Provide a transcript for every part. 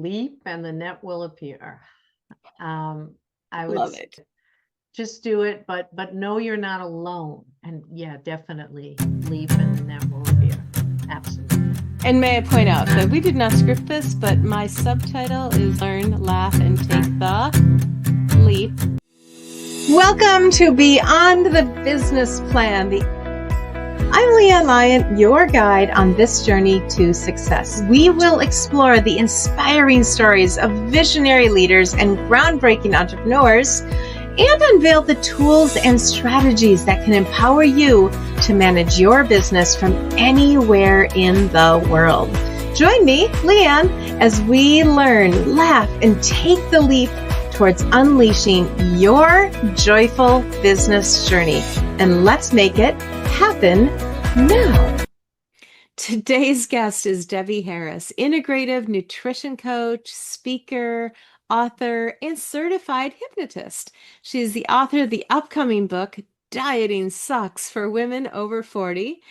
Leap and the net will appear. I would Love say it. just do it, but know you're not alone. And yeah, definitely leap and the net will appear. Absolutely. And may I point out that we did not script this, but my subtitle is Learn, Laugh, and Take the Leap. Welcome to Beyond the Business Plan. I'm Leanne Lyon, your guide on this journey to success. We will explore the inspiring stories of visionary leaders and groundbreaking entrepreneurs and unveil the tools and strategies that can empower you to manage your business from anywhere in the world. Join me, Leanne, as we learn, laugh, and take the leap towards unleashing your joyful business journey. And let's make it happen now. Today's guest is Debbie Harris, integrative nutrition coach, speaker, author, and certified hypnotist. She is the author of the upcoming book, Dieting Sucks for Women Over 40,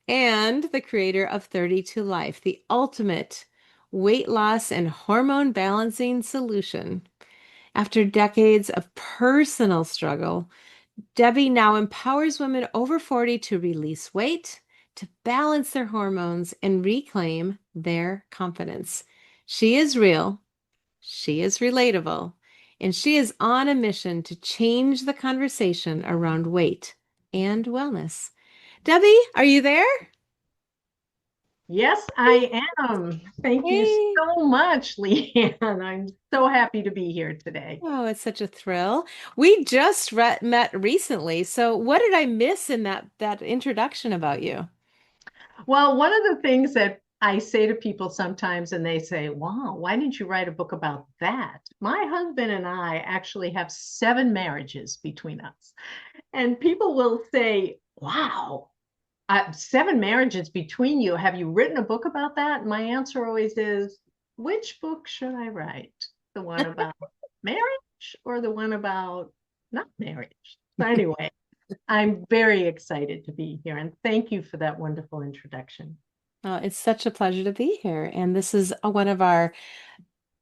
and the creator of 30 to Life, the ultimate weight loss and hormone balancing solution. After decades of personal struggle, Debbie now empowers women over 40 to release weight, to balance their hormones, and reclaim their confidence. She is real, she is relatable, and she is on a mission to change the conversation around weight and wellness. Debbie, are you there? Yes, I am. Thank you Hey. so much, Leanne. I'm so happy to be here today. Oh, it's such a thrill. We just met recently. So what did I miss in that introduction about you? Well, one of the things that I say to people sometimes, and they say, wow, why didn't you write a book about that? My husband and I actually have 7 marriages between us. And people will say, wow, 7 marriages between you. Have you written a book about that? And my answer always is, which book should I write? The one about marriage or the one about not marriage? So, anyway. I'm very excited to be here, and thank you for that wonderful introduction. It's such a pleasure to be here. And this is one of our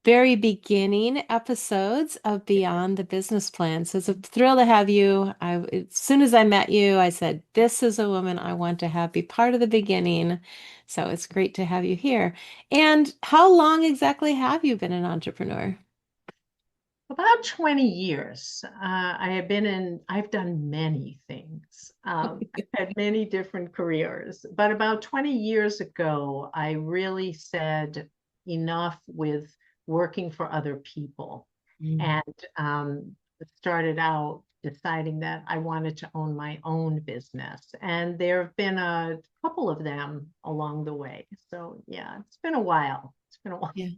very beginning episodes of Beyond the Business Plan. So it's a thrill to have you. As soon as I met you, I said, this is a woman I want to have be part of the beginning. So it's great to have you here. And how long exactly have you been an entrepreneur? About 20 years. I've done many things. I've had many different careers, but about 20 years ago, I really said enough with working for other people Mm. and started out deciding that I wanted to own my own business. And there have been a couple of them along the way. So, yeah, it's been a while. It's been a while. Yeah.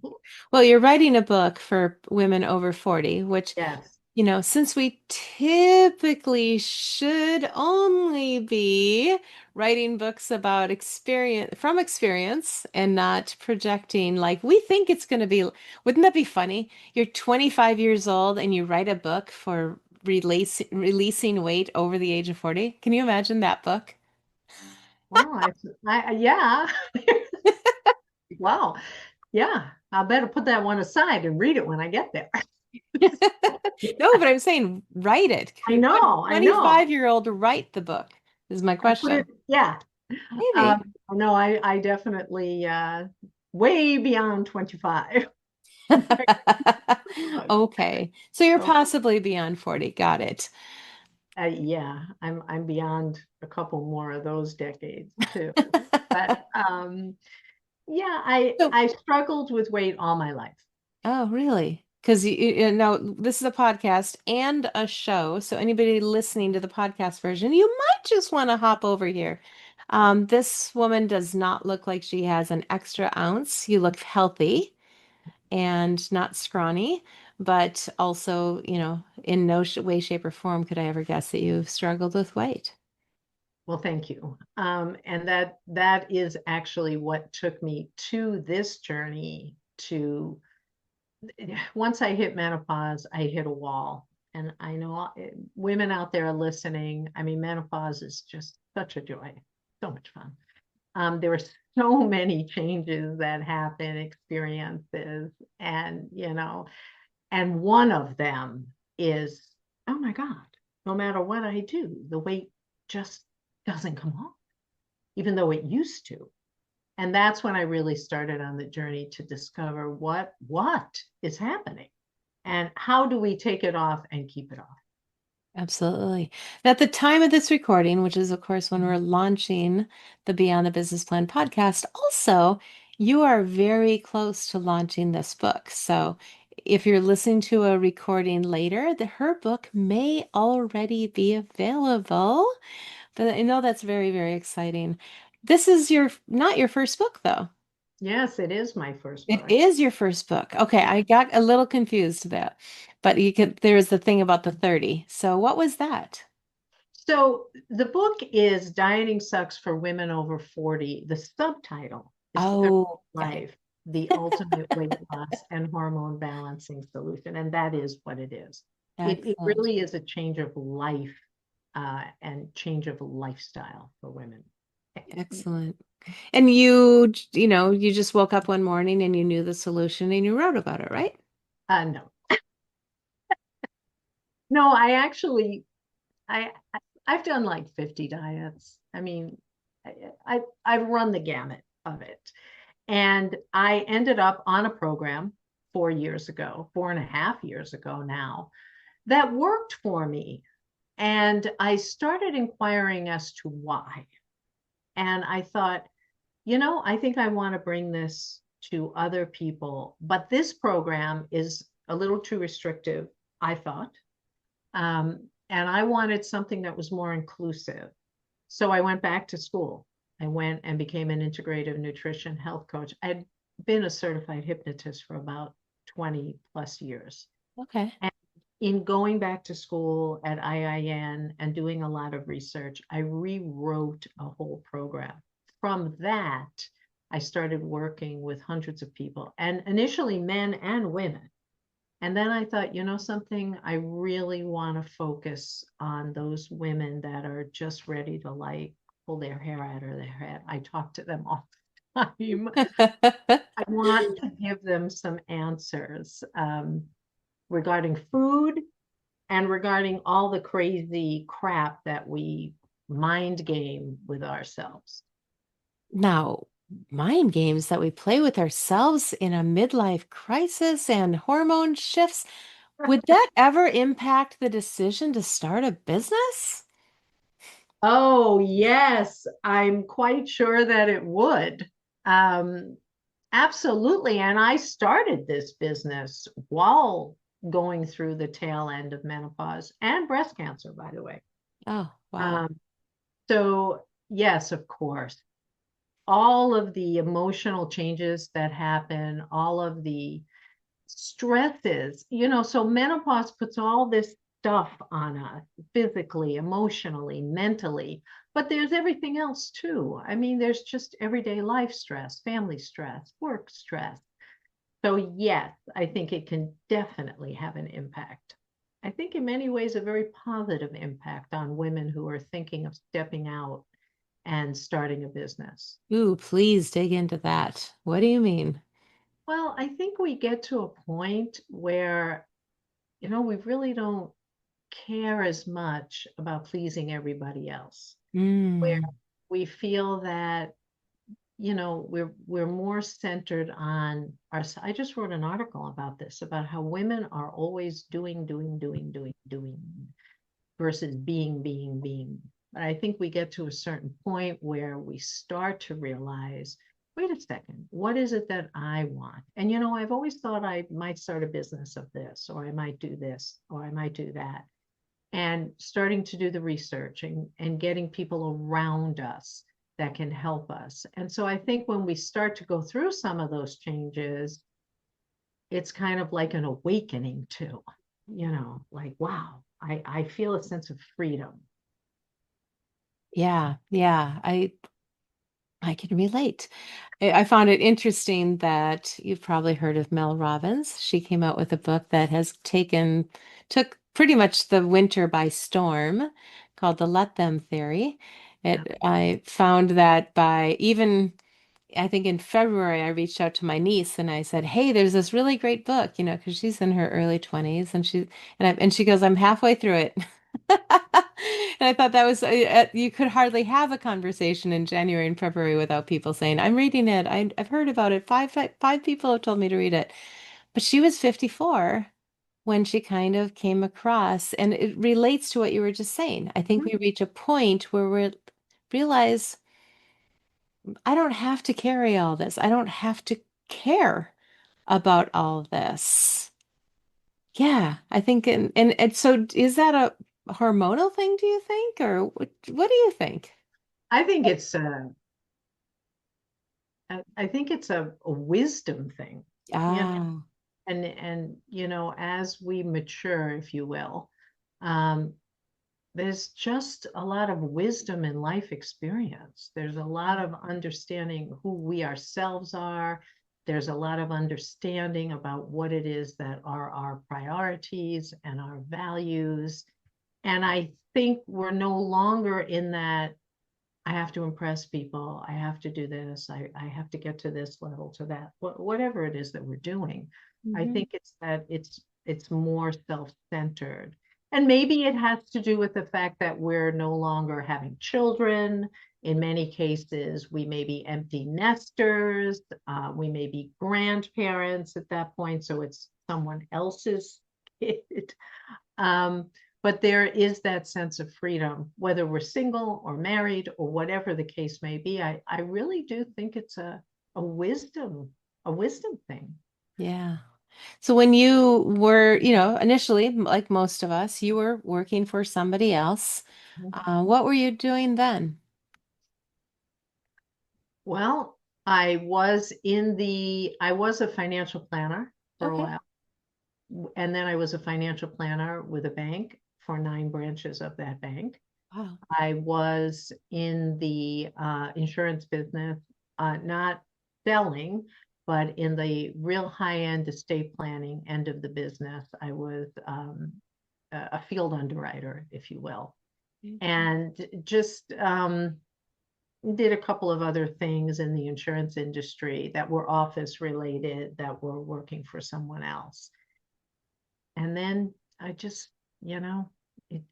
Well, you're writing a book for women over 40, which, Yes. since we typically should only be writing books about experience and not projecting like we think it's going to be. Wouldn't that be funny? You're 25 years old and you write a book for releasing weight over the age of 40. Can you imagine that book? Well, yeah. Wow. Yeah. I better put that one aside and read it when I get there. No, but I'm saying write it. I Would know. a I know. 25-year-old write the book? Is my I put it, question. yeah. Maybe. No, I definitely way beyond 25. Okay. So you're So, possibly beyond 40. Got it. yeah, I'm beyond a couple more of those decades too. But yeah, So, I struggled with weight all my life. oh, really? Because you know, this is a podcast and a show. So anybody listening to the podcast version, you might just want to hop over here. This woman does not look like she has an extra ounce. You look healthy and not scrawny, but also, in no way, shape, or form could I ever guess that you've struggled with weight. Well, thank you. And that is actually what took me to this journey to once I hit menopause, I hit a wall. And I know women out there are listening. I mean, menopause is just such a joy, so much fun. There were so many changes that happen, experiences, and and one of them is, oh my God, no matter what I do, the weight just doesn't come off, even though it used to. And that's when I really started on the journey to discover what is happening and how do we take it off and keep it off. Absolutely. At the time of this recording, which is, of course, when we're launching the Beyond the Business Plan podcast, also, you are very close to launching this book. So if you're listening to a recording later, her book may already be available. But I know that's very, very exciting. This is not your first book, though. Yes, it is my first It book. is your first book. Okay, I got a little confused there. But there's the thing about the 30. So what was that? So the book is Dieting Sucks for Women Over 40. The subtitle is 30 Oh, okay. Life, the ultimate weight loss and hormone balancing solution. And that is what it is. It Excellent. really is a change of life and change of lifestyle for women. Excellent. And you just woke up one morning and you knew the solution and you wrote about it, right? No, no, I actually, I've done like 50 diets. I mean, I've run the gamut of it. And I ended up on a program 4 years ago, 4.5 years ago now, that worked for me. And I started inquiring as to why. And I thought, I think I want to bring this to other people, but this program is a little too restrictive, I thought. And I wanted something that was more inclusive. So I went back to school. I went and became an integrative nutrition health coach. I'd been a certified hypnotist for about 20 plus years. Okay. And in going back to school at IIN and doing a lot of research, I rewrote a whole program. From that, I started working with hundreds of people, and initially men and women. And then I thought, something, I really want to focus on those women that are just ready to like pull their hair out of their head. I talk to them all the time. I want to give them some answers regarding food and regarding all the crazy crap that we mind game with ourselves. Now, mind games that we play with ourselves in a midlife crisis and hormone shifts, would that ever impact the decision to start a business? Oh, yes, I'm quite sure that it would. Um, Absolutely. And I started this business while going through the tail end of menopause and breast cancer, by the way. Oh, wow. Um, so, yes, of course, all of the emotional changes that happen, all of the stresses, so menopause puts all this stuff on us physically, emotionally, mentally, but there's everything else too. I mean, there's just everyday life stress, family stress, work stress. So, yes, I think it can definitely have an impact. I think in many ways, a very positive impact on women who are thinking of stepping out and starting a business. Ooh, please dig into that. What do you mean? Well, I think we get to a point where, we really don't care as much about pleasing everybody else, where Mm. we feel that, we're more centered on our. I just wrote an article about this, about how women are always doing, doing, doing, doing, doing versus being, being, being. But I think we get to a certain point where we start to realize, wait a second, what is it that I want? And I've always thought I might start a business of this, or I might do this, or I might do that. And starting to do the research and getting people around us that can help us. And so I think when we start to go through some of those changes, it's kind of like an awakening too, like, wow, I feel a sense of freedom. Yeah, yeah. I can relate. I found it interesting that you've probably heard of Mel Robbins. She came out with a book that took pretty much the winter by storm called The Let Them Theory. Yeah. I found that by even, I think in February, I reached out to my niece and I said, "Hey, there's this really great book, because she's in her early 20s and she goes, I'm halfway through it." And I thought that was, you could hardly have a conversation in January and February without people saying, "I'm reading it. I've heard about it. Five people have told me to read it." But she was 54 when she kind of came across, and it relates to what you were just saying. I think we reach a point where we realize I don't have to carry all this. I don't have to care about all this. Yeah, I think, and so is that a hormonal thing, do you think, or what do you think? I think it's I think it's a wisdom thing, you know, Ah, and as we mature, if you will, um, there's just a lot of wisdom in life experience. There's a lot of understanding who we ourselves are. There's a lot of understanding about what it is that are our priorities and our values. And I think we're no longer in that I have to impress people. I have to do this. I have to get to this level, to that, whatever it is that we're doing. I hmm. think it's that it's more self-centered. And maybe it has to do with the fact that we're no longer having children. In many cases, we may be empty nesters. We may be grandparents at that point. So it's someone else's kid. Um, but there is that sense of freedom, whether we're single or married or whatever the case may be. I really do think it's a wisdom, a wisdom thing. Yeah. So when you were, initially, like most of us, you were working for somebody else. What were you doing then? Well, I was a financial planner for a Okay. while. And then I was a financial planner with a bank for 9 branches of that bank. Wow. I was in the insurance business, not selling, but in the real high-end estate planning end of the business. I was a field underwriter, if you will, and just did a couple of other things in the insurance industry that were office related that were working for someone else. And then I just, you know,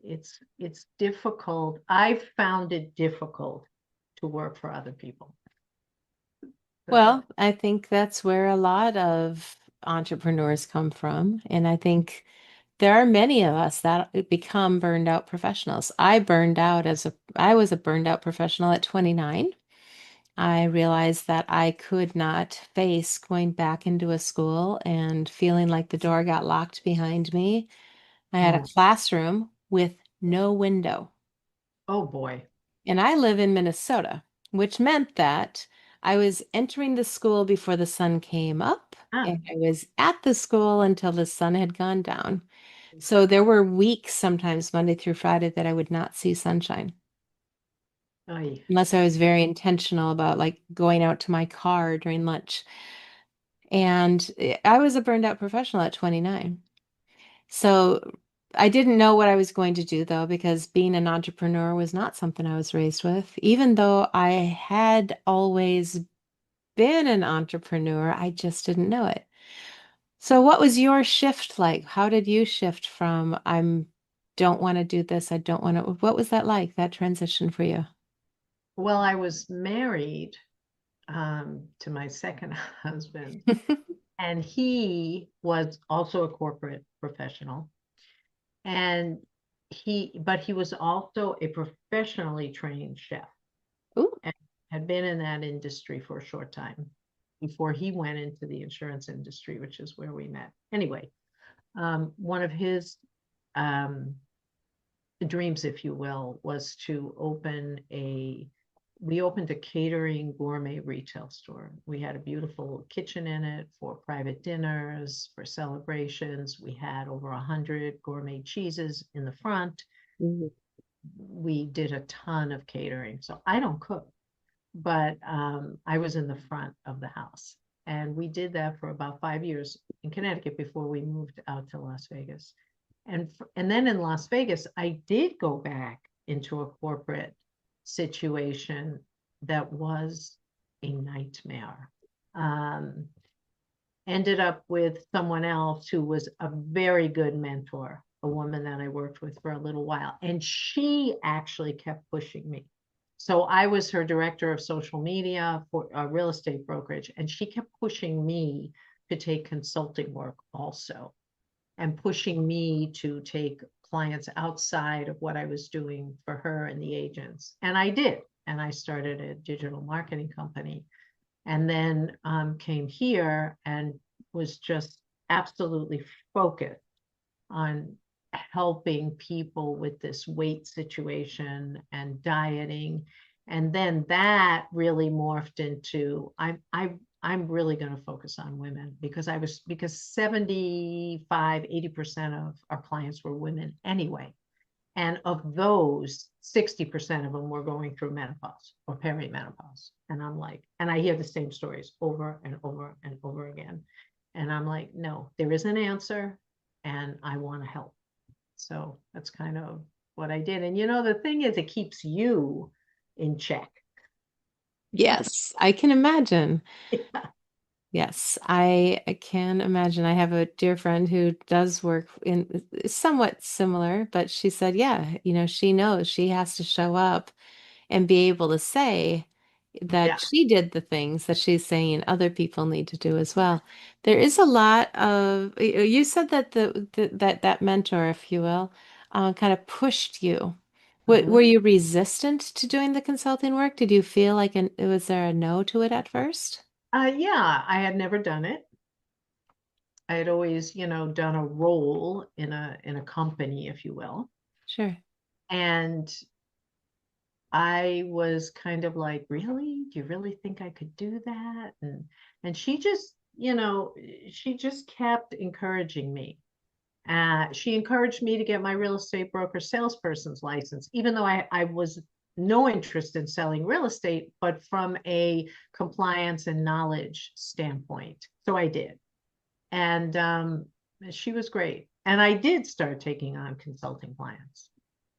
it's difficult. I've found it difficult to work for other people. So, Well, I think that's where a lot of entrepreneurs come from. And I think there are many of us that become burned out professionals. I was a burned out professional at 29. I realized that I could not face going back into a school and feeling like the door got locked behind me. I had a oh, classroom with no window. oh boy. And I live in Minnesota, which meant that I was entering the school before the sun came up, Ah, and I was at the school until the sun had gone down. So there were weeks, sometimes Monday through Friday, that I would not see sunshine ay. unless I was very intentional about like going out to my car during lunch. And I was a burned out professional at 29. So I didn't know what I was going to do though, because being an entrepreneur was not something I was raised with. Even though I had always been an entrepreneur, I just didn't know it. So what was your shift like? How did you shift from I'm don't want to do this, I don't want to, what was that like, that transition for you? Well, I was married to my second husband, and he was also a corporate professional. And but he was also a professionally trained chef Ooh. and had been in that industry for a short time before he went into the insurance industry, which is where we met. Anyway, one of his um, dreams, if you will, was to we opened a catering gourmet retail store. We had a beautiful kitchen in it for private dinners, for celebrations. We had over 100 gourmet cheeses in the front. Mhm. We did a ton of catering. So I don't cook, but I was in the front of the house. And we did that for about 5 years in Connecticut before we moved out to Las Vegas. And then in Las Vegas, I did go back into a corporate situation that was a nightmare. Um, Ended up with someone else who was a very good mentor, a woman that I worked with for a little while. And she actually kept pushing me. So I was her director of social media for a real estate brokerage, and she kept pushing me to take consulting work also, and pushing me to take clients outside of what I was doing for her and the agents. And I did. And I started a digital marketing company, and then came here and was just absolutely focused on helping people with this weight situation and dieting. And then that really morphed into I'm really going to focus on women, because 75, 80% of our clients were women anyway. And of those, 60% of them were going through menopause or perimenopause. And I'm like, and I hear the same stories over and over and over again. And I'm like, no, there is an answer, and I want to help. So that's kind of what I did. And the thing is, it keeps you in check. Yes, I can imagine. Yeah. Yes, I can imagine. I have a dear friend who does work in somewhat similar, but she said, yeah, she knows she has to show up and be able to say that Yeah. she did the things that she's saying other people need to do as well. There is a lot of, you said that that mentor, if you will, kind of pushed you. Were Mhm. you resistant to doing the consulting work? Did you feel like was there a no to it at first? Yeah, I had never done it. I had always, done a role in a company, if you will. Sure. And I was kind of like, really? Do you really think I could do that? And she just kept encouraging me. She encouraged me to get my real estate broker salesperson's license, even though I was no interest in selling real estate, but from a compliance and knowledge standpoint. So I did. And she was great. And I did start taking on consulting clients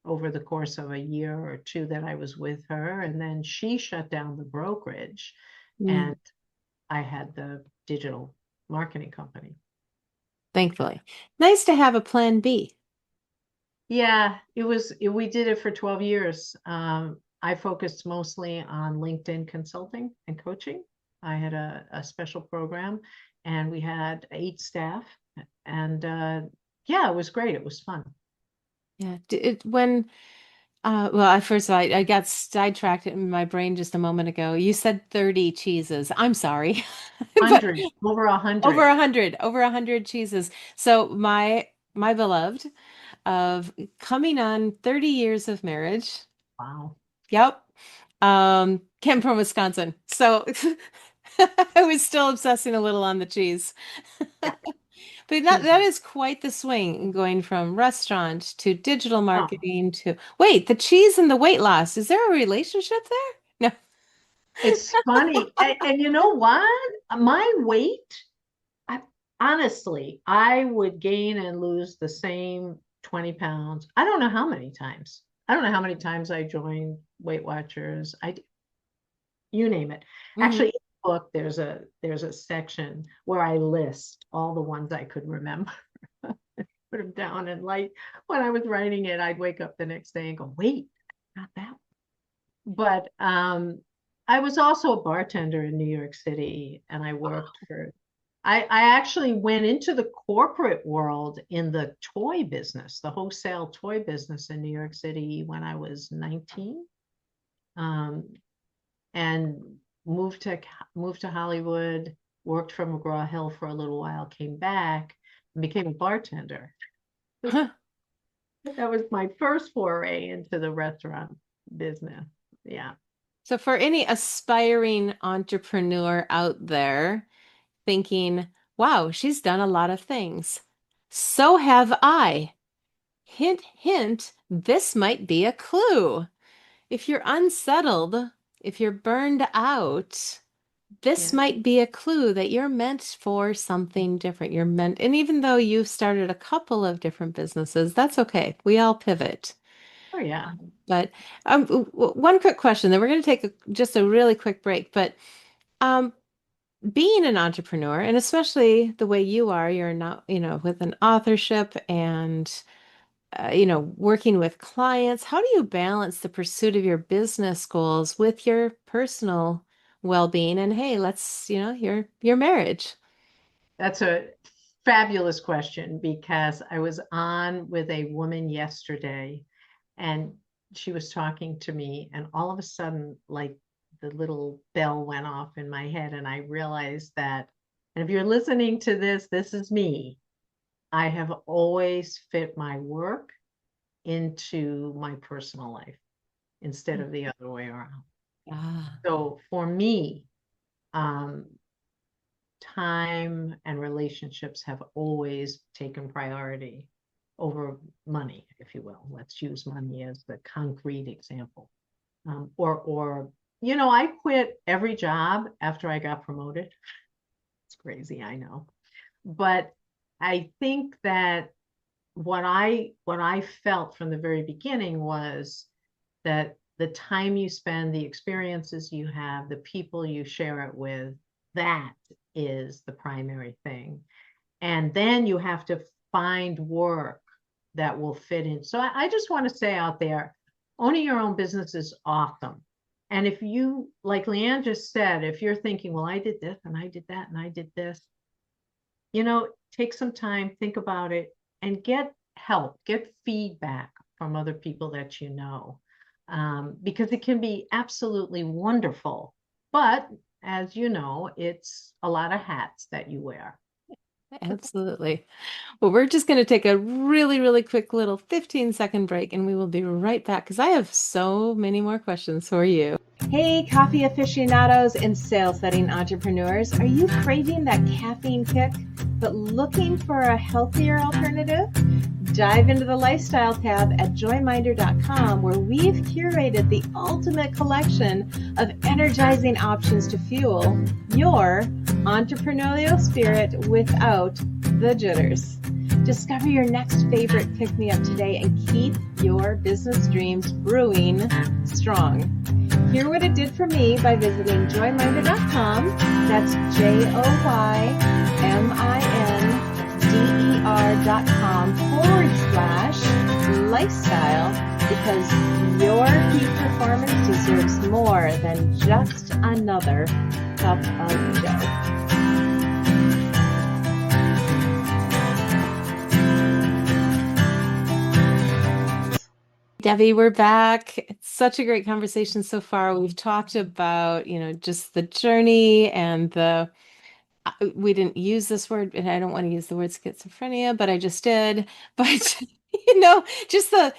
over the course of a year or two that I was with her. And then she shut down the brokerage, Mm, and I had the digital marketing company. thankfully. Nice to have a plan B. Yeah, we did it for 12 years. I focused mostly on LinkedIn consulting and coaching. I had a special program, and we had 8 staff. And yeah, it was great. It was fun. Yeah. When well, first of all, I got sidetracked in my brain just a moment ago. You said 30 cheeses. I'm sorry. But 100, over 100. over 100 cheeses. So my beloved of coming on 30 years of marriage. Wow. Yep. Came from Wisconsin. So I was still obsessing a little on the cheese. Yeah, But that cheese. that is quite the swing going from restaurant to digital Oh, marketing to wait, the cheese and the weight loss. Is there a relationship there? it's funny. And you know what? My weight, I, honestly, I would gain and lose the same 20 pounds. I don't know how many times. I don't know how many times I joined Weight Watchers. You name it. No. Actually, in the book, there's a section where I list all the ones I could remember. Put them down, and like when I was writing it, I'd wake up the next day and go, wait, not that. But I was also a bartender in New York City, and I worked for. I actually went into the corporate world in the toy business, the wholesale toy business in New York City when I was 19, um, and moved to moved to Hollywood. Worked for McGraw-Hill for a little while, came back, and became a bartender. Huh. That was my first foray into the restaurant business. Yeah. So for any aspiring entrepreneur out there thinking, wow, she's done a lot of things. So have I. Hint, hint, this might be a clue. If you're unsettled, if you're burned out, this Yeah. might be a clue that you're meant for something different. You're meant, and even though you've started a couple of different businesses, that's okay. We all pivot. yeah. But one quick question, then we're going to take just a really quick break. But um, being an entrepreneur, and especially the way you are, you're not, with an authorship and working with clients, how do you balance the pursuit of your business goals with your personal well-being? And hey, let's, your marriage. That's a fabulous question because I was on with a woman yesterday and she was talking to me, and all of a sudden, like the little bell went off in my head, and I realized that, and if you're listening to this, this is me. I have always fit my work into my personal life instead of the other way around. Ah, So for me, um, time and relationships have always taken priority over money, if you will. Let's use money as the concrete example. I quit every job after I got promoted. It's crazy, I know. But I think that what I felt from the very beginning was that the time you spend, the experiences you have, the people you share it with, that is the primary thing. And then you have to find work that will fit in. So I just want to say out there, owning your own business is awesome. And if you, like Leanne just said, if you're thinking, well, I did this and I did that and I did this, take some time, think about it, and get help, get feedback from other people that you know, because it can be absolutely wonderful. But as you know, it's a lot of hats that you wear. absolutely. Well, we're just going to take a really, really quick little 15-second break and we will be right back because I have so many more questions for you. Hey, coffee aficionados and sales setting entrepreneurs. Are you craving that caffeine kick, but looking for a healthier alternative? Dive into the lifestyle tab at joyminder.com, where we've curated the ultimate collection of energizing options to fuel your entrepreneurial spirit without the jitters. Discover your next favorite pick-me-up today and keep your business dreams brewing strong. Hear what it did for me by visiting joyminder.com. That's joyminder.com/lifestyle, because your peak performance deserves more than just another cup of joe. Debbie, we're back. It's such a great conversation so far. We've talked about, just the journey and we didn't use this word, and I don't want to use the word schizophrenia, but I just did. But, just the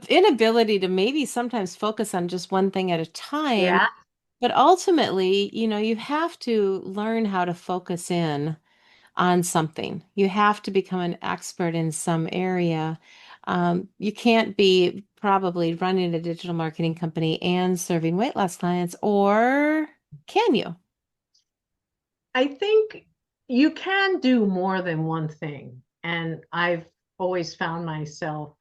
inability to maybe sometimes focus on just one thing at a time. Yeah. But ultimately, you have to learn how to focus in on something. You have to become an expert in some area. You can't be probably running a digital marketing company and serving weight loss clients, or can you? I think you can do more than one thing. And I've always found myself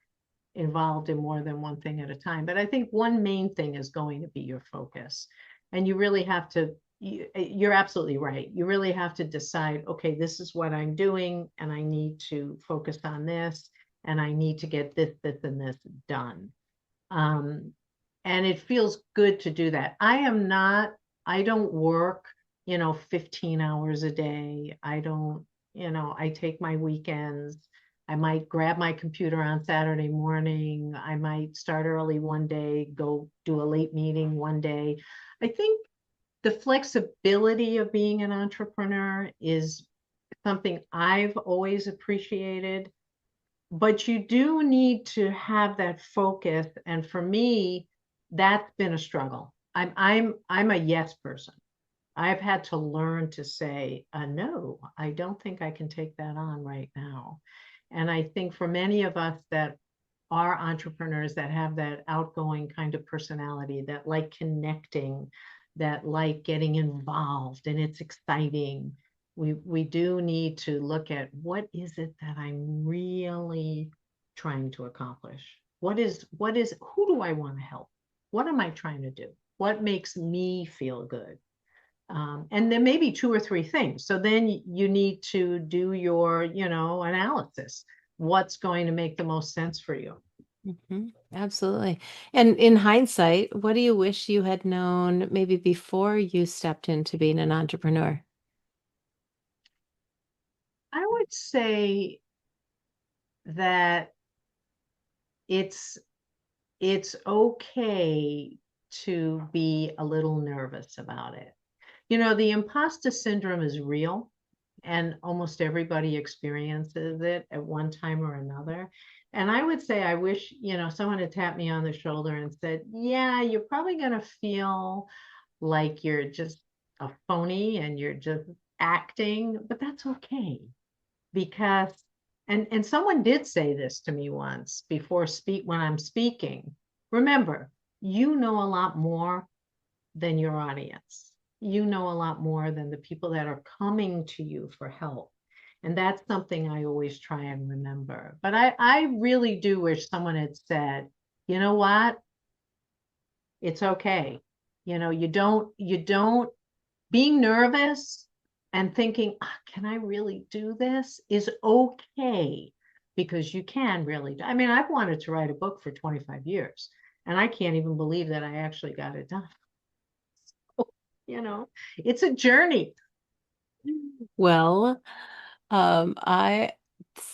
involved in more than one thing at a time. But I think one main thing is going to be your focus. And you really have to, you're absolutely right. You really have to decide, okay, this is what I'm doing, and I need to focus on this, and I need to get this, this, and this done. Um, and it feels good to do that. I don't work, 15 hours a day. I don't, I take my weekends. I might grab my computer on Saturday morning. I might start early one day, go do a late meeting one day. I think the flexibility of being an entrepreneur is something I've always appreciated, but you do need to have that focus. And for me, that's been a struggle. I'm a yes person. I've had to learn to say, no, I don't think I can take that on right now. And I think for many of us that are entrepreneurs, that have that outgoing kind of personality, that like connecting, that like getting involved, and it's exciting, we do need to look at what is it that I'm really trying to accomplish? who do I want to help? What am I trying to do? What makes me feel good? And there may be two or three things. So then you need to do your, analysis. What's going to make the most sense for you? Absolutely. And in hindsight, what do you wish you had known maybe before you stepped into being an entrepreneur? I would say that it's it's okay to be a little nervous about it. The imposter syndrome is real, and almost everybody experiences it at one time or another. And I would say, I wish, someone had tapped me on the shoulder and said, yeah, you're probably going to feel like you're just a phony and you're just acting, but that's okay because and someone did say this to me once before when I'm speaking. Remember, you know a lot more than your audience. You know a lot more than the people that are coming to you for help. And that's something I always try and remember. But I really do wish someone had said, you know what? It's okay. You don't being nervous and thinking, can I really do this is okay because you can really. I mean, I've wanted to write a book for 25 years and I can't even believe that I actually got it done. you know, it's a journey. Well, I,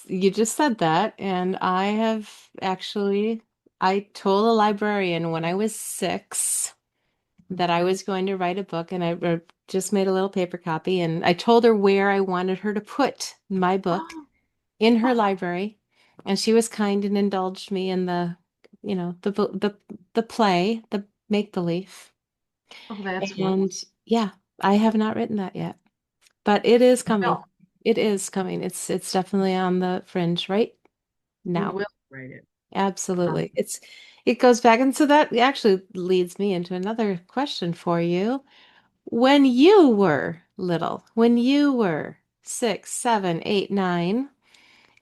you just said that, and I have actually, I told a librarian when I was 6 that I was going to write a book, and I just made a little paper copy, and I told her where I wanted her to put my book Oh, in her library, and she was kind and indulged me in the play, the make believe. oh, that's wonderful. And yeah, I have not written that yet, but it is coming. No, It is coming. It's definitely on the fringe right you now. will write it. Absolutely. It goes back, and so that actually leads me into another question for you. When you were little, when you were 6, 7, 8, 9,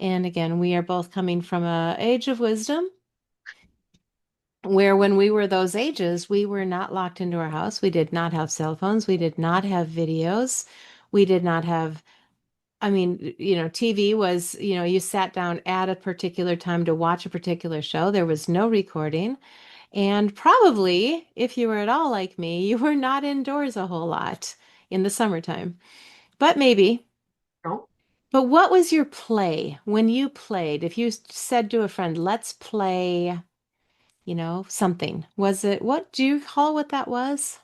and again, we are both coming from a age of wisdom where when we were those ages, we were not locked into our house. We did not have cell phones. We did not have videos. We did not have, I mean, TV was, you sat down at a particular time to watch a particular show. There was no recording. And probably, if you were at all like me, you were not indoors a whole lot in the summertime. But maybe. No, But what was your play when you played? If you said to a friend, let's play, something, was it, what do you call what that was?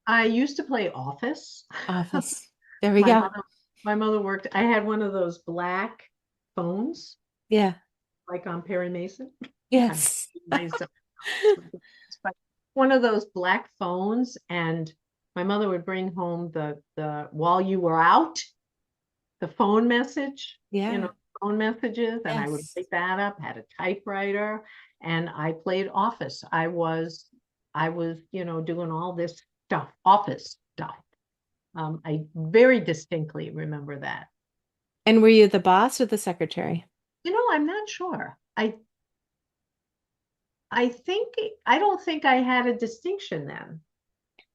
I used to play Office. Office. There we my go. mother, my mother worked. I had one of those black phones, Yeah. like on Perry Mason. I'm Yes. myself, but one of those black phones, and my mother would bring home the while you were out, the phone message, Yeah. phone messages, and I would Yes. pick that up, had a typewriter, and I played Office. I was, doing all this stuff, Office stuff. I very distinctly remember that. And were you the boss or the secretary? I'm not sure. I think I don't think I had a distinction then.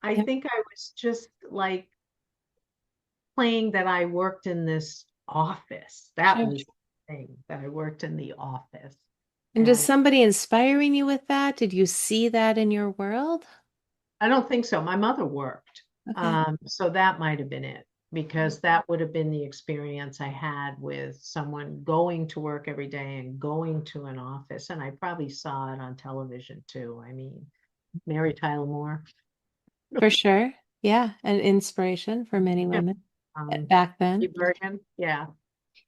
I Yeah. think I was just like playing that I worked in this office. That Sure. was the thing, that I worked in the office. And does And somebody inspiring you with that? Did you see that in your world? I don't think so. My mother worked. Okay. So that might have been it, because that would have been the experience I had with someone going to work every day and going to an office. And I probably saw it on television too. I mean, Mary Tyler Moore. For sure. Yeah. An inspiration for many Yeah. women Um, back then. Bergen. Yeah.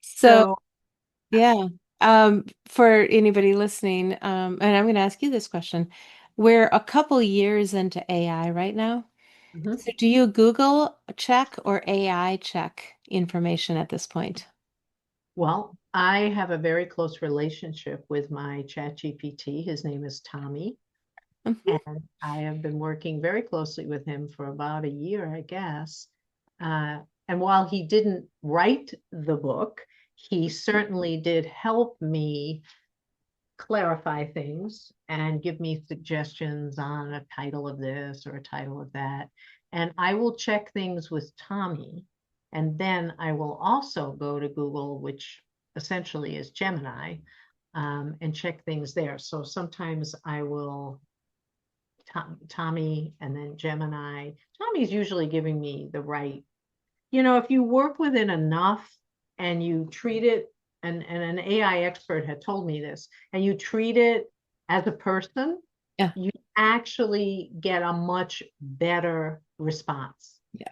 So, So, yeah. For anybody listening, and I'm going to ask you this question. We're a couple years into AI right now. mhm. So do you Google check or AI check information at this point? Well, I have a very close relationship with my ChatGPT. His name is Tommy, Mhm. and I have been working very closely with him for about a year, I guess. And while he didn't write the book, he certainly did help me clarify things and give me suggestions on a title of this or a title of that. And I will check things with Tommy. And then I will also go to Google, which essentially is Gemini, and check things there. So sometimes I will Tommy and then Gemini. Tommy's usually giving me the right, if you work with it enough and you treat it, and an AI expert had told me this, and you treat it as a person, Yeah. you actually get a much better response. Yeah.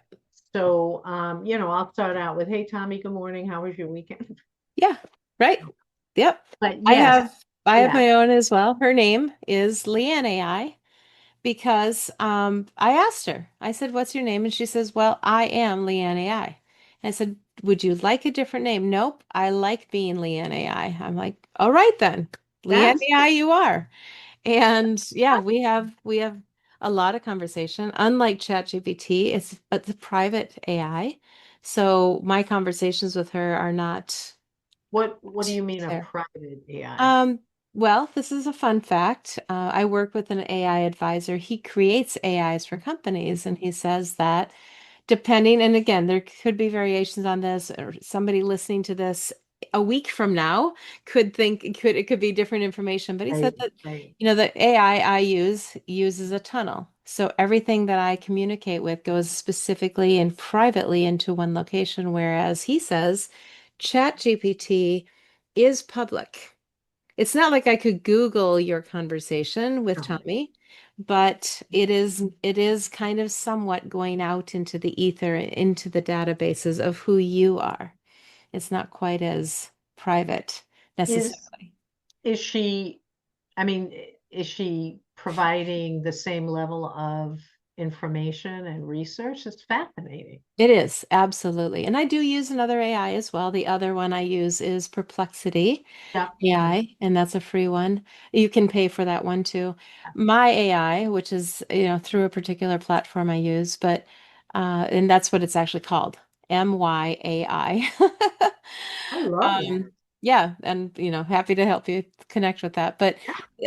So, I'll start out with, "Hey, Tommy, good morning. How was your weekend?" Yeah. Right. Yep. But I yes, have I have yeah, my own as well. Her name is Leanne AI because I asked her. I said, "What's your name?" And she says, "Well, I am Leanne AI." And I said, "Would you like a different name?" "Nope, I like being Leanne AI." I'm like, "All right then. Leanne that's AI you are." And yeah, we have a lot of conversation. Unlike ChatGPT, it's a private AI. So my conversations with her are not what do you mean a there. private AI? Um, well, this is a fun fact. I work with an AI advisor. He creates AIs for companies, and he says that depending, and again, there could be variations on this, or somebody listening to this a week from now could think it could be different information. But he said Right, that, right. the AI I use uses a tunnel. So everything that I communicate with goes specifically and privately into one location, whereas he says ChatGPT is public. It's not like I could Google your conversation with No. Tommy, but it is kind of somewhat going out into the ether, into the databases of who you are. It's not quite as private Is necessarily. is she, I mean, is she providing the same level of information and research? It's fascinating. It is, absolutely. And I do use another AI as well. The other one I use is Perplexity Yeah. AI, and that's a free one. You can pay for that one too. My AI, which is, through a particular platform I use, but and that's what it's actually called, MYAI. I love that. Um, yeah, and happy to help you connect with that. But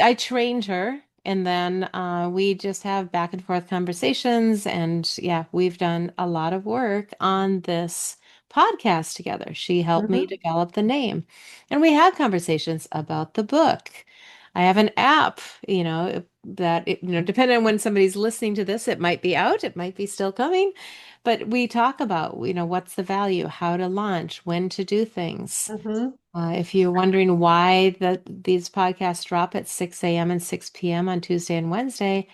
I trained her, and then we just have back and forth conversations, and yeah, we've done a lot of work on this podcast together. She helped me Mhm. develop the name, and we have conversations about the book. I have an app, that depending on when somebody's listening to this, it might be out, it might be still coming, but we talk about, what's the value, how to launch, when to do things. Mhm. If you're wondering why these podcasts drop at 6 a.m. and 6 p.m. on Tuesday and Wednesday,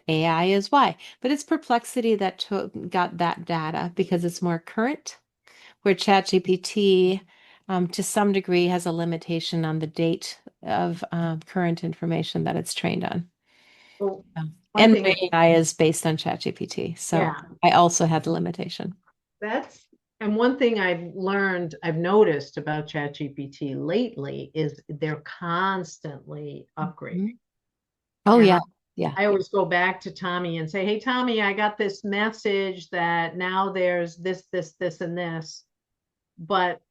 AI is why. But it's Perplexity that got that data because it's more current, where ChatGPT, to some degree, has a limitation on the date of current information that it's trained on. Well, one And thing, my AI is based on ChatGPT, so yeah, I also have the limitation. that's, and one thing I've noticed about ChatGPT lately is they're constantly upgrading. Mhm. Oh And yeah, yeah. I always go back to Tommy and say, "Hey, Tommy, I got this message that now there's this, and this, but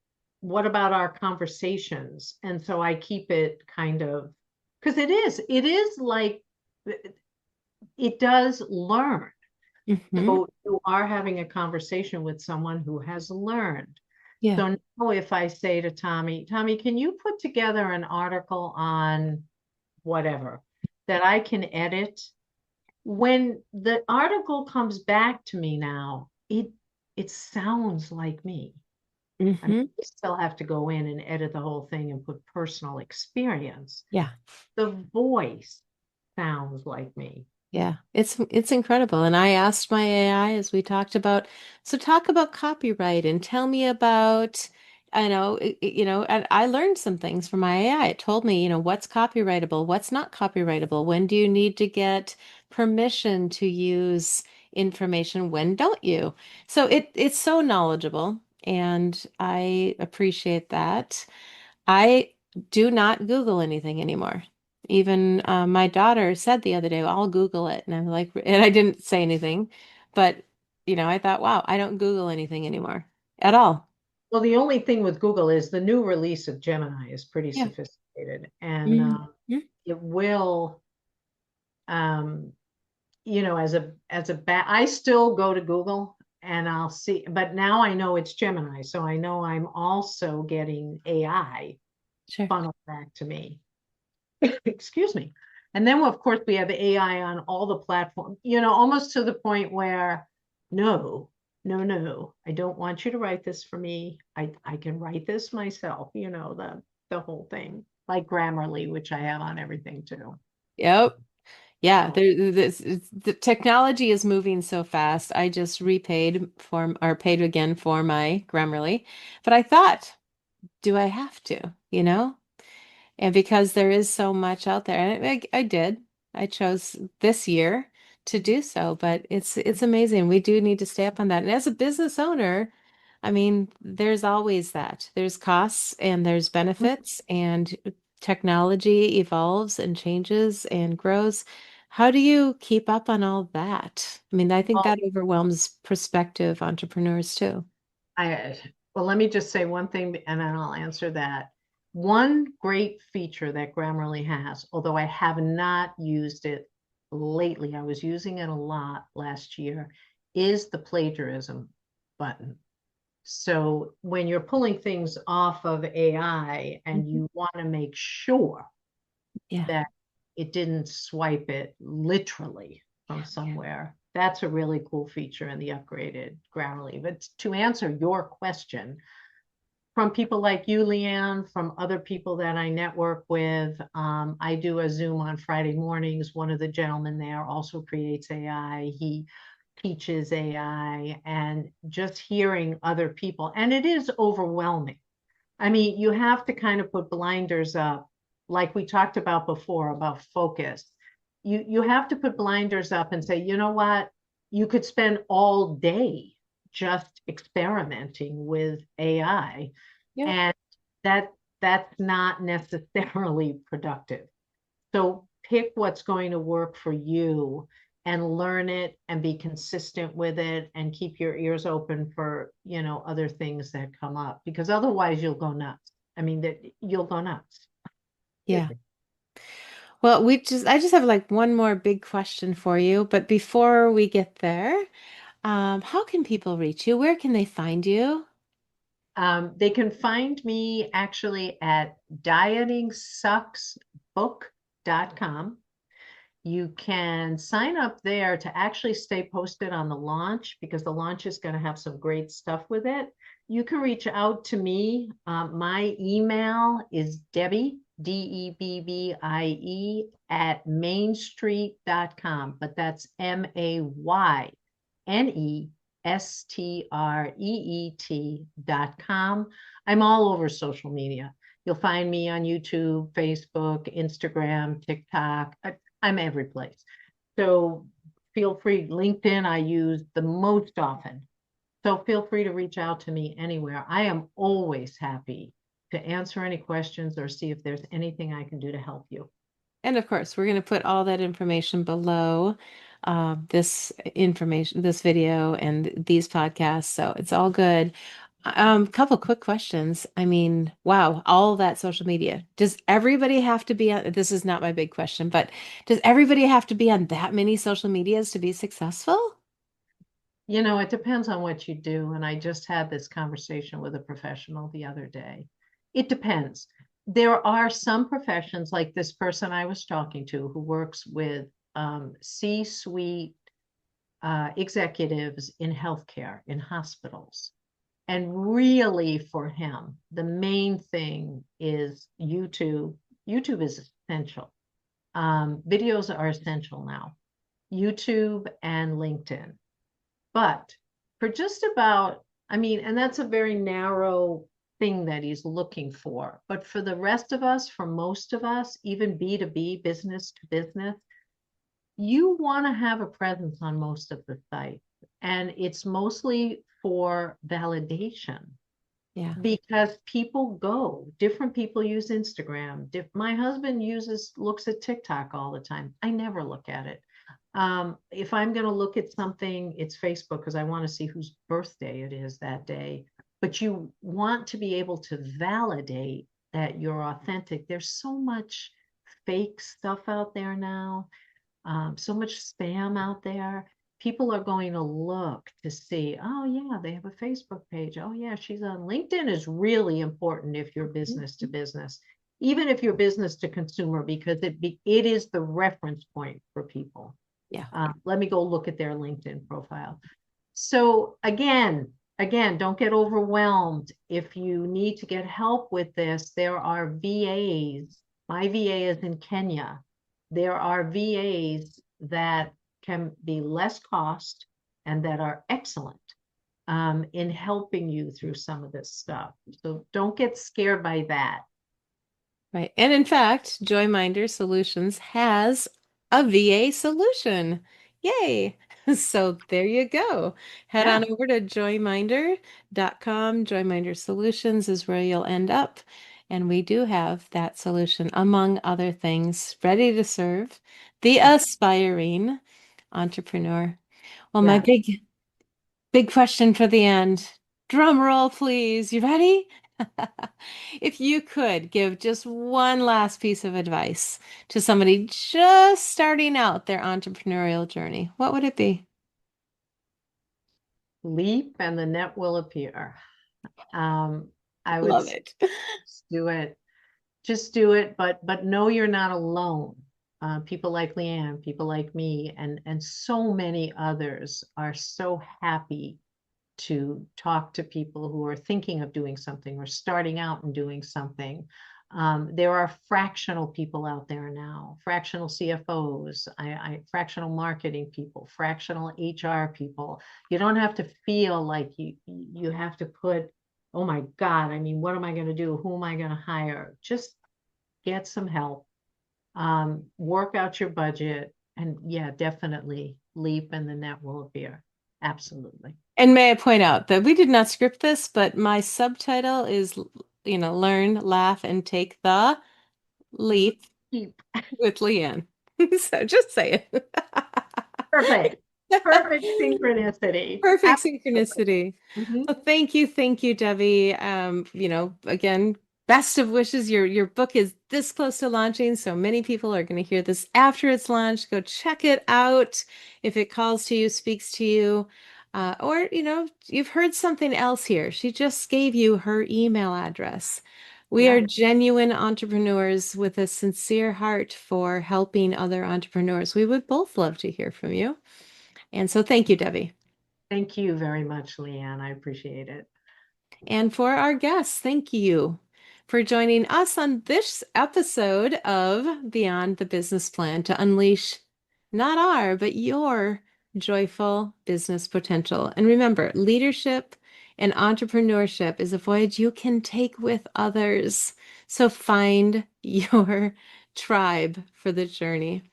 what about our conversations?" And so I keep it kind of, because it is like, it does learn. Hmm. So you are having a conversation with someone who has learned. Yeah. So now if I say to Tommy, "Tommy, can you put together an article on whatever that I can edit?" When the article comes back to me now, it sounds like me. I mean, Hmm. I still have to go in and edit the whole thing and put personal experience. Yeah. The voice sounds like me. Yeah, it's incredible. And I asked my AI as we talked about, so talk about copyright and tell me about, and I learned some things from my AI. It told me, what's copyrightable, what's not copyrightable, when do you need to get permission to use information, when don't you? So it's so knowledgeable, and I appreciate that. I do not Google anything anymore. Even my daughter said the other day, "Well, I'll Google it." And I'm like, and I didn't say anything, but I thought, wow, I don't Google anything anymore at all. Well, the only thing with Google is the new release of Gemini is pretty Yeah. sophisticated. and Mhm. it will, um, I still go to Google and I'll see, but now I know it's Gemini, so I know I'm also getting AI Sure. funneled back to me. Excuse me. And then, of course, we have AI on all the platforms, almost to the point where, no, no, no, I don't want you to write this for me. I can write this myself, the whole thing, like Grammarly, which I have on everything too. Yep. Yeah, So the technology is moving so fast. I just repaid for or paid again for my Grammarly, but I thought, do I have to? And because there is so much out there, and I did. I chose this year to do so, but it's amazing. We do need to stay up on that. And as a business owner, I mean, there's always that. There's costs and there's benefits, and technology evolves and changes and grows. How do you keep up on all that? I mean, I think well, that overwhelms prospective entrepreneurs too. I well, let me just say one thing and then I'll answer that. One great feature that Grammarly has, although I have not used it lately, I was using it a lot last year, is the plagiarism button. So when you're pulling things off of AI and Mhm. you want to make sure Yeah. that it didn't swipe it literally from somewhere, that's a really cool feature in the upgraded Grammarly. But to answer your question, from people like you, Leanne, from other people that I network with, I do a Zoom on Friday mornings. One of the gentlemen there also creates AI. He teaches AI, and just hearing other people, and it is overwhelming. I mean, you have to kind of put blinders up, like we talked about before about focus. You have to put blinders up and say, you know what? You could spend all day just experimenting with AI, Yep. and that that's not necessarily productive. So pick what's going to work for you and learn it and be consistent with it and keep your ears open for, other things that come up because otherwise you'll go nuts. I mean, that you'll go nuts. Yeah. Well, I just have like one more big question for you, but before we get there, how can people reach you? Where can they find you? They can find me actually at dietingsucksbook.com. You can sign up there to actually stay posted on the launch because the launch is going to have some great stuff with it. You can reach out to me. My email is Debbie, Debbie, at mainstreet.com, but that's MAYNESTREET.com. I'm all over social media. You'll find me on YouTube, Facebook, Instagram, TikTok. I'm every place. So feel free. LinkedIn, I use the most often. So feel free to reach out to me anywhere. I am always happy to answer any questions or see if there's anything I can do to help you. And of course, we're going to put all that information below this video and these podcasts. So it's all good. Couple quick questions. I mean, wow, all that social media. Does everybody have to be on? This is not my big question, but does everybody have to be on that many social medias to be successful? It depends on what you do. And I just had this conversation with a professional the other day. It depends. There are some professions like this person I was talking to who works with C-suite executives in healthcare, in hospitals. And really, for him, the main thing is YouTube. YouTube is essential. Videos are essential now, YouTube and LinkedIn. But for just about, I mean, and that's a very narrow thing that he's looking for. But for the rest of us, for most of us, even B2B, business to business, you want to have a presence on most of the sites. And it's mostly for validation Yeah. because different people use Instagram. My husband looks at TikTok all the time. I never look at it. If I'm going to look at something, it's Facebook because I want to see whose birthday it is that day. But you want to be able to validate that you're authentic. There's so much fake stuff out there now, so much spam out there. People are going to look to see, oh yeah, they have a Facebook page. Oh yeah, she's on LinkedIn. Is really important if you're business to business, even if you're business to consumer, because it is the reference point for people. Yeah. Let me go look at their LinkedIn profile. So again, don't get overwhelmed. If you need to get help with this, there are VAs. My VA is in Kenya. There are VAs that can be less cost and that are excellent in helping you through some of this stuff. So don't get scared by that. Right. And in fact, Joyminder Solutions has a VA solution. Yay. So there you go. Head Yeah. on over to joyminder.com. Joyminder Solutions is where you'll end up. And we do have that solution, among other things, ready to serve the aspiring entrepreneur. Well, my Yeah. big question for the end. Drum roll, please. You ready? If you could give just one last piece of advice to somebody just starting out their entrepreneurial journey, what would it be? Leap and the net will appear. I would Love it. do it. Just do it, but know you're not alone. People like Leanne, people like me, and so many others are so happy to talk to people who are thinking of doing something or starting out and doing something. There are fractional people out there now, fractional CFOs, fractional marketing people, fractional HR people. You don't have to feel like you have to put, oh my God, I mean, what am I going to do? Who am I going to hire? Just get some help, work out your budget, and yeah, definitely leap and the net will appear. Absolutely. And may I point out that we did not script this, but my subtitle is, learn, laugh, and take the leap Keep. with Leanne. So just say it. Perfect. Perfect synchronicity. Perfect Absolutely. synchronicity. Mhm. Well, thank you, Debbie. Again, best of wishes. Your book is this close to launching, so many people are going to hear this after it's launched. Go check it out. If it calls to you, speaks to you, or you've heard something else here. She just gave you her email address. We are Yeah. genuine entrepreneurs with a sincere heart for helping other entrepreneurs. We would both love to hear from you. And so thank you, Debbie. Thank you very much, Leanne. I appreciate it. And for our guests, thank you for joining us on this episode of Beyond the Business Plan to unleash not our, but your joyful business potential. And remember, leadership and entrepreneurship is a voyage you can take with others. So find your tribe for the journey.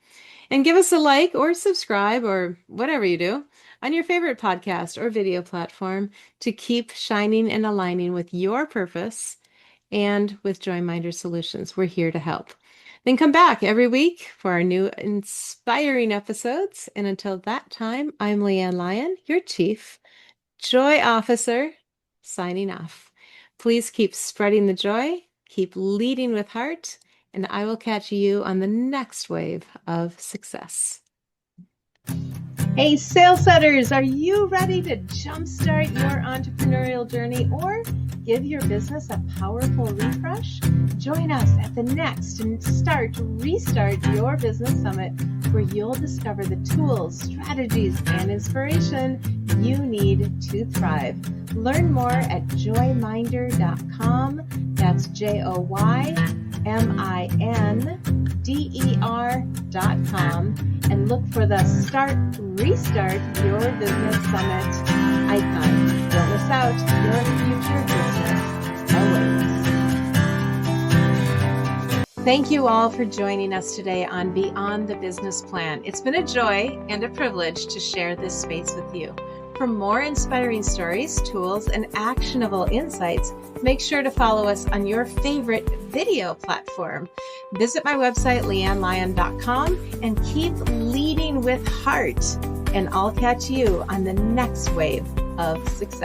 And give us a like or subscribe or whatever you do on your favorite podcast or video platform to keep shining and aligning with your purpose and with Joyminder Solutions. We're here to help. Then come back every week for our new inspiring episodes. And until that time, I'm Leanne Lyon, your Chief Joy Officer, signing off. Please keep spreading the joy, keep leading with heart, and I will catch you on the next wave of success. Hey, sales setters, are you ready to jumpstart your entrepreneurial journey or give your business a powerful refresh? Join us at the next Restart Your Business Summit, where you'll discover the tools, strategies, and inspiration you need to thrive. Learn more at joyminder.com. That's JOYMINDER.com, and look for the Restart Your Business Summit icon. Don't miss out. Your future business awaits. Thank you all for joining us today on Beyond the Business Plan. It's been a joy and a privilege to share this space with you. For more inspiring stories, tools, and actionable insights, make sure to follow us on your favorite video platform. Visit my website, leannelyon.com, and keep leading with heart. And I'll catch you on the next wave of success.